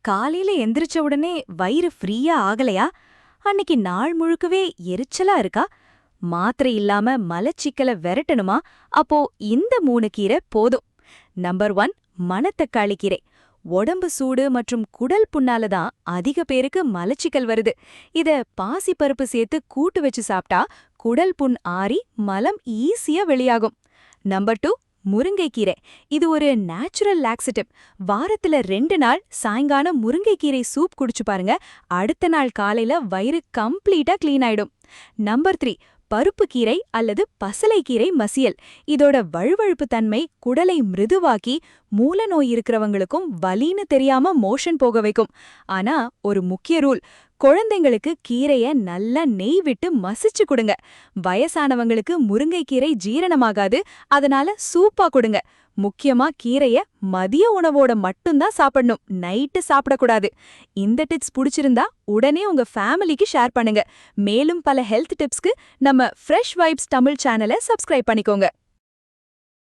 காலையில எந்திரிச்ச உடனே வயிறு ஃப்ரீயா ஆகலையா? அன்னைக்கு நாள் முழுக்கவே எரிச்சலா இருக்கா? மாத்திரை இல்லாம மலச்சிக்கல விரட்டணுமா? அப்போ இந்த 3 கீரை போதும். நம்பர் 1, மணத்தக்காளி கீரை. உடம்பு சூடு மற்றும் குடல் புண்ணால தான் அதிக பேருக்கு மலச்சிக்கல் வருது. இத பாசிப்பருப்பு சேர்த்து கூட்டு வச்சு சாப்பிட்டா குடல் புண் ஆறி மலம் ஈஸியா வெளியாகும். நம்பர் 2, முருங்கைக்கீரை. இது ஒரு நேச்சுரல் லாக்ஸேட்டிவ். வாரத்துல 2 நாள் சாயங்காலம் முருங்கைக்கீரை சூப் குடிச்சு பாருங்க. அடுத்த நாள் காலையில வயிறு கம்ப்ளீட்டா க்ளீன் ஆயிடும். நம்பர் 3, பருப்பு கீரை அல்லது பசலைக்கீரை மசியல். இதோட வழுவழுப்பு தன்மை குடலை மிருதுவாக்கி மூல நோய் இருக்கிறவங்களுக்கும் வலின்னு தெரியாம மோஷன் போக வைக்கும். ஆனா ஒரு முக்கிய ரூல், குழந்தைங்களுக்கு கீரைய நல்லா நெய் விட்டு மசிச்சு கொடுங்க. வயசானவங்களுக்கு முருங்கைக்கீரை ஜீரணமாகாது, அதனால சூப்பா கொடுங்க. முக்கியமா கீரைய மதிய உணவோட மட்டும்தான் சாப்பிடணும், நைட்டு சாப்பிடக்கூடாது. இந்த டிப்ஸ் பிடிச்சிருந்தா உடனே உங்க ஃபேமிலிக்கு ஷேர் பண்ணுங்க. மேலும் பல ஹெல்த் டிப்ஸ்க்கு நம்ம ஃப்ரெஷ் வைப்ஸ் தமிழ் சேனலை சப்ஸ்கிரைப் பண்ணிக்கோங்க.